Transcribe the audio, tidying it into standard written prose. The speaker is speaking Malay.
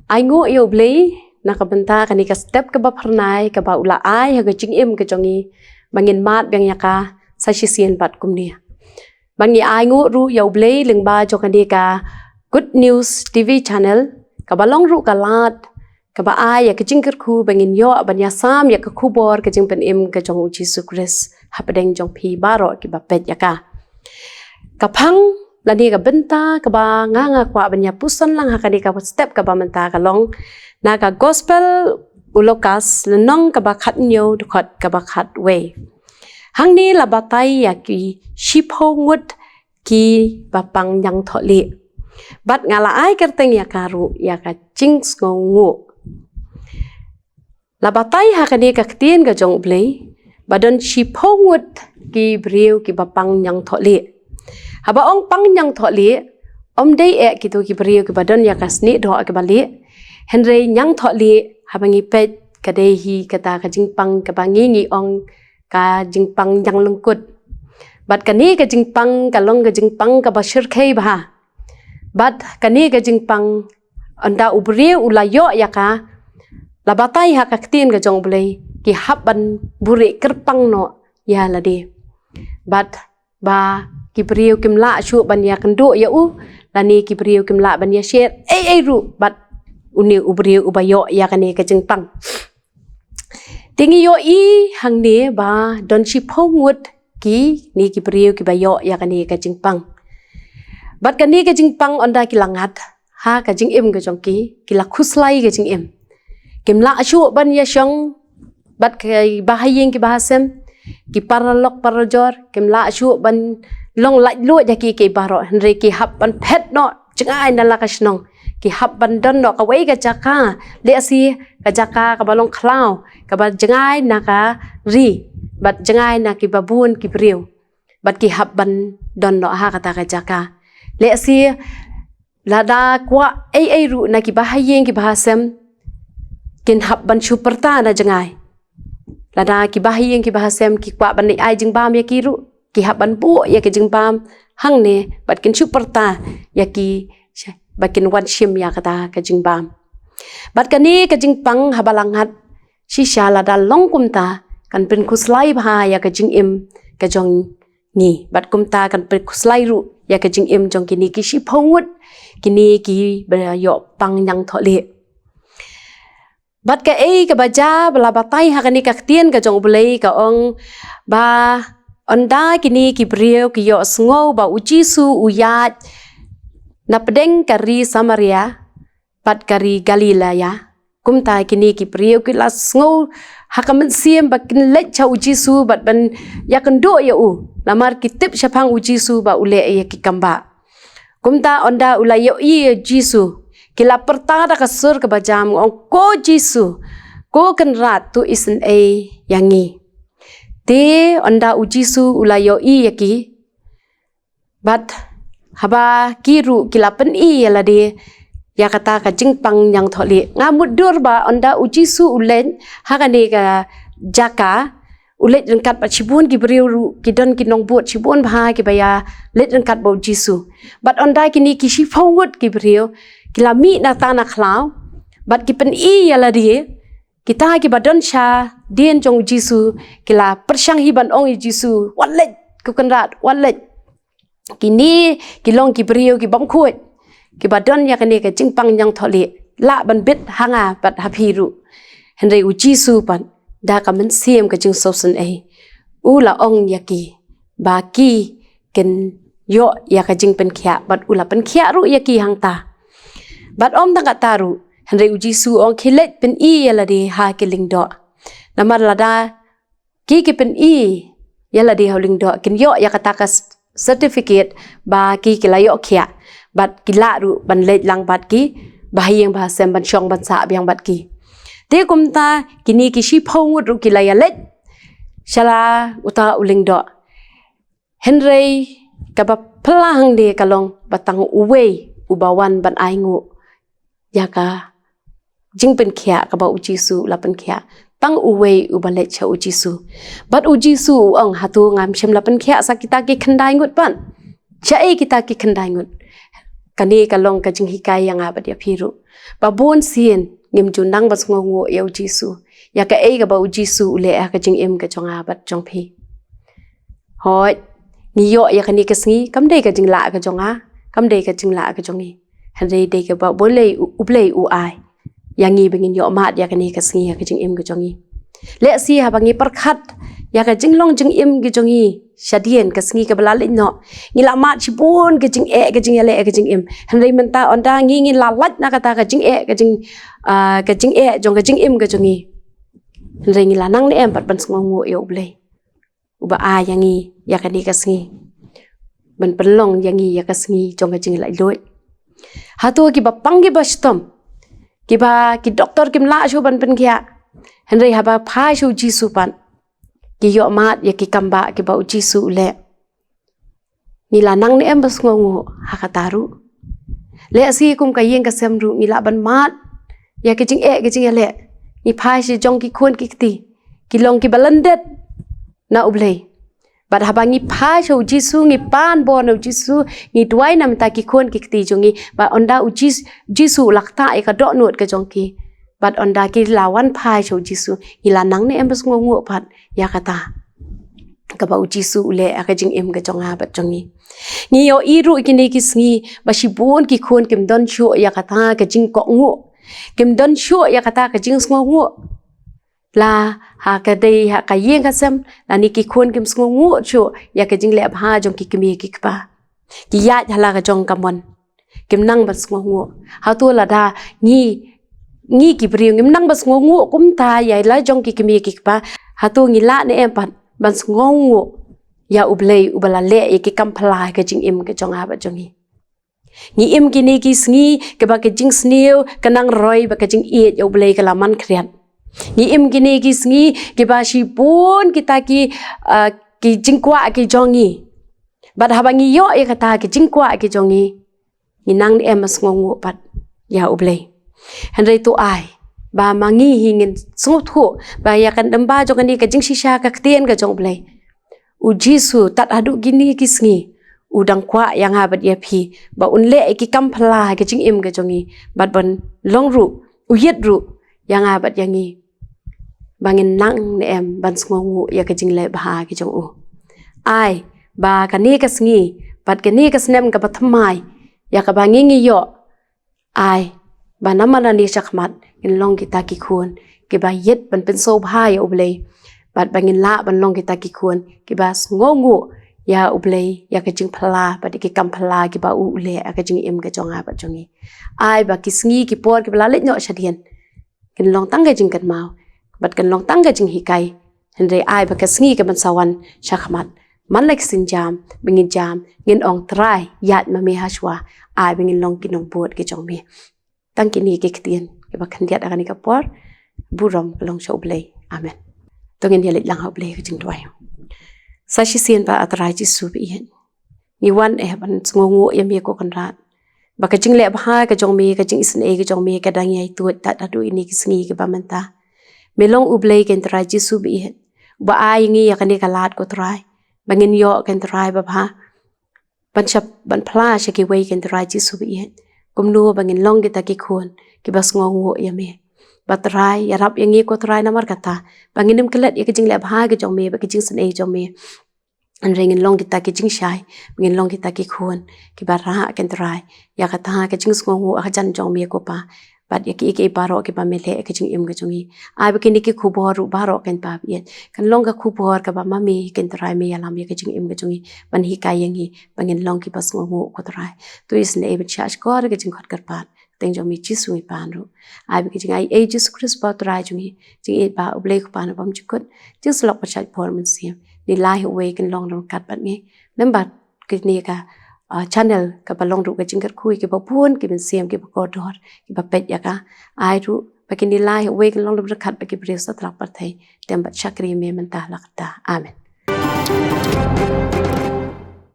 ai ngu yêu blei nakabenta kanika step ke bapernai ke ba ula ai ha gajing im ke jongi bangin mat bang yaka sasisian bat kumnia bangi ai ngu ru yêu blei lingba jokanika Good News TV channel ka balong ru kalat ka ba ai ya kajing kerku bangin yo banya sam ya ka kubor kajing pen im ke jong Jesus Christ hapdeng jong pi baro ki bapet yaka kapang lani ka benta ka ba nga kwa banya pusan lang hakani ka step ka ba menta ka long na ka gospel ulokas lenong ka ba khat nyo dukhat ka ba khat we hang ni la batai ya ki shipho ngut ki bapang yang tholi bat ngala ai kerteng ya karu ya ka chings ngu la batai hakani ka ktien ka jong blei badon shipho ngut ki briu ki bapang yang tholi haba ong pang yang tholi om dei e kitu ki briu ki badon ya kasni do ke bali henry yang tholi habangi pet ka dei hi kata ka jingpang ka bangi ngi ong ka jingpang yang lungkut bat kani ka jingpang ka long ka jingpang ka bashir khei ba bat kani ka jingpang anda ubriu ulayo ya ka labatai ha ka ktin ka jong blei ki haban buri kerpang no ya ladi bat ba ki priu kim la shu ban ya kendo ya u lani ki priu kim la ban ya shet ai ru bat uni ubriu ubayo ya kani ka jingpang tingi yo i hang ni ba don chi phongut ki ni ki priu ki bayo ya kani ka jingpang bat kani ka jingpang onda ki langat ha ka jing im ka jong ki la khuslai ka jing im kim la shu ban ya shong bat kai bahayeng ki bahasem ki paralok parajor kim la shu ban long lạnh lụa ya ki baro henry ki hap ban pet no chengai na la kasnong ki hap ban don no ka wei ka jaka le si ka jaka ka balong khlau ka ba jengai na ka ri bat jengai na ki babun ki priu bat ki hap ban don no ha kata ka jaka le si lada kwa ai ru na ki bahayeng ki bahasem kin hap ban superta na jengai lada ki bahayeng ki bahasem ki kwa ban ai jing bam ya ki ru ki haban bu ya ki jingbam hang ne bat kin superta ya ki bakin wan shim ya kata ka jingbam bat kani ka jingpang habalangat shisha la dal long kumta kan pen khuslai bha ya ka jing im ka jong ni bat kumta kan pen khuslai ru ya ka jing im jong kini ki shi phongut kini ki ba yo pang yang thole bat ka ei ka baja bala batai ha kani ka tien ka jong bulei ka ong ba onda kini ki brio ki yo sngo ba ujisu uyat na pedeng kari Samaria pat kari Galilea kumta kini ki brio ki la sngo hakamen siem ba kin lech cha ujisu bat ban yakan do ya u lamar kitip syapang ujisu ba ule ya ki kamba kumta onda ulayo i jisu kila pertanda kasur ke bajam ong ko jisu ko kan rat tu isen a yangi te onda ujisu ulayo i yaki bat haba kiru kilapen i yalade ya kata ka jingpang yang tholi ngamut dur ba onda ujisu ulen hakane ka jaka ulet rengkat ba chibun ki briu ki don ki nong bot chibun bha ki baya let rengkat ba ujisu bat onda kini ki shi phongut ki briu kilami na tana khlau bat ki pen i yalade kita ki badon sha dien jong jisu kila persyang hiban ong jisu wallet ku kenrat wallet kini kilong ki brio ki bom khuat ki badon ya kani ka jingpang yang tholi la ban bit hanga bat hapiru henry u jisu pan da ka men siem ka jing sosen ai u la ong yaki ba ki ken yo ya ka jing pen khia bat u la pen khia ru yaki hang ta bat om tang ka taru henry u jisu ong khilet pen i yala de ha kiling do namar lada ki pen i yala de hauling do kin yo ya kata ka certificate ba ki kilayo khia bat kila ru ban let lang bat ki bahayeng bahasem ban shong ban sa byang bat ki te kumta kini ki shi phongut ru kilaya let shala uta uling do henry ka ba plang de kalong batang uwe ubawan ban aingu yaka jingpen khia ka ba ujisu lapen khia pang uwe ubalet cha ujisu bat ujisu ang hatu ngam shem lapen khia sa kita ki khandai ngut pan chai kita ki khandai ngut kani kalong ka jing hikai yang abat ya phiru ba bon sien ngim junang bas ngongo ya jisu ya ka ei ka ba jisu le ka jing em ka chong abat chong phi hoi ni yo ya kani kasngi kam dei ka jing la ka chong a kam dei ka jing la ka chong ni han dei dei ka ba bon le uplei u ai yang ngi bengin yo mat ya kani kasngi ya ka jing em ka chong ni le si ha bangi perkhat ya ka jing long jing em ka chong ni Shadien kasngi ka balalit no ngila mat chibon ka jing e ka jing le ka jing em hanrei menta onda ngi la lat na kata ka jing e ka jing jong ka jing em ka jongi hanrei ngila nang le em pat ban sngongo yo blei uba a yangi ya ka ni kasngi ban pelong yangi ya kasngi jong ka jing lai loi hatu ki ba pangi ba stom ki ba ki doktor kim la shu ban pen kya hanrei ha ba pha shu ji su pan ki yo mat ya ki kamba ki ba uji su le ni la nang ne em bas ngongo hakataru le asi kum ka yeng ka semru ni la ban mat ya ki jing le ni phai si jong ki khon ki ti ki long ki balandet na ublei bad haba ngi phai so uji su ngi pan bon uji su ngi twai nam ta ki khon ki ti jongi ba onda uji su lakta e ka do not ka jong ki but onda ki lawan phai so jisu ila nang ne em bas ngongo phat ya kata ka ba jisu le aka jing em ka chonga bat chongi ni yo iru ki ne ki sngi ba shi bon ki khon kim don shu ya kata ka jing ko ngo kim don shu ya kata ka jing sngongo la ha ka dei ha ka yeng ka sam la ni ki khon kim sngongo shu ya ka jing le bha jong ki kimi ki pa ki ya hala ka jong kamon kim nang bas sngongo ha tu la da ngi ki priu ngim nang bas ngongo kum ta yai la jong ki kimi ki pa hatu ngi la ne em pat bas ngongo ya ublei ubala le e ki kam phala ka jing im ka jong aba jongi ngi im ki ni ki sngi ka ba ka jing sneu ka nang roi ba ka jing e ya ublei ka laman kriat ngi im ki ni ki sngi ki ba shi pun kita ki jing kwa ki jongi ba ha ba ngi yo e ka ta ki jing kwa ki jongi ni nang em bas ngongo pat ya ublei hanrei tu ai ba mangi hingin sungut thu ba ya kan damba jong ni ka jing shisha ka ktien ka jong blei u jisu tat adu gini kisngi udang kwa yang ha bat ya phi ba unle ki kam phala ka jing im ka jongi bat ban long ru u yet ru yang ha bat yangi bangin nang ne em ban sngongu ya ka jing le ba ki jong u ai ba ka ni ka sngi bat ka ni ka snem ka pathamai ya ka bangi ngi yo ai ba namana ni chakmat in long kita ki khun ki ba yet ban pen so bhai oblei bat bangin la ban long kita ki khun ki ba ngongu ya oblei ya ka jing phala ba ki kam phala ki ba u le ka jing em ka jonga ba jongi ai ba ki sngi ki por ki bla le nyo shadien kin long tang ga jing kan mau bat kan long tang ga jing hikai henre ai ba ka sngi ka ban sawan chakmat man lek sin jam bingin jam ngin ong trai yat ma me hashwa ai bingin long ki nong pot ki jong me tang kini ke ketien ke bakhan diat akan ikapor buram pelong show blay amen tongin dia lang ha blay jing twai sa shi sien ba atrai ji su bi hen ni wan e ban ngongo yam ye ko kan rat ba ka jing le ba ka jong me ka jing isne ka jong me ka dang yai tu ta adu ini ki sngi ke ba menta melong u blay ken trai ji su bi hen ba ai ngi ya kan ka lat ko trai bangin yo ken trai ba ban chap ban phla she ki wei ken trai ji su bi hen kum nu bangin long kita ki khun ki bas ngongo ya me batrai ya rap yangi ko trai namar kata banginim kelet ya kijing le bha ki jong me ba kijing san e jong me an ringin long kita ki jing shai bangin long kita ki khun ki bara ken trai ya kata ka jing ngongo a jan jong me ko pa bat ya ki baro ki pa me le ki jing im ga jongi ai ba ki khubor ru baro ken pa bi kan long ka khubor ka ba ma me ken trai me ya lam ya ki jing im ga jongi ban hi ka yangi bangin long ki bas ngongo ko trai to is ne e chach ko ga jing khot kar pat teng jong mi jisu mi pan ru ai bi ki jing ai e jesus christ ba trai jongi jing e ba oble ko pan bam chikut jing slok pa chach por mun sim ni lai ho we ken long long kat bat nge nam bat ki ni ka channel ka balong ru ka jingkat khui ki ba pun ki bin siam ki ba ko dor ki ba pet ya ka ai ru ba ki ni lai we ki long ru khat ba ki bres ta trak par thai tem ba chakri me man ta lakta amen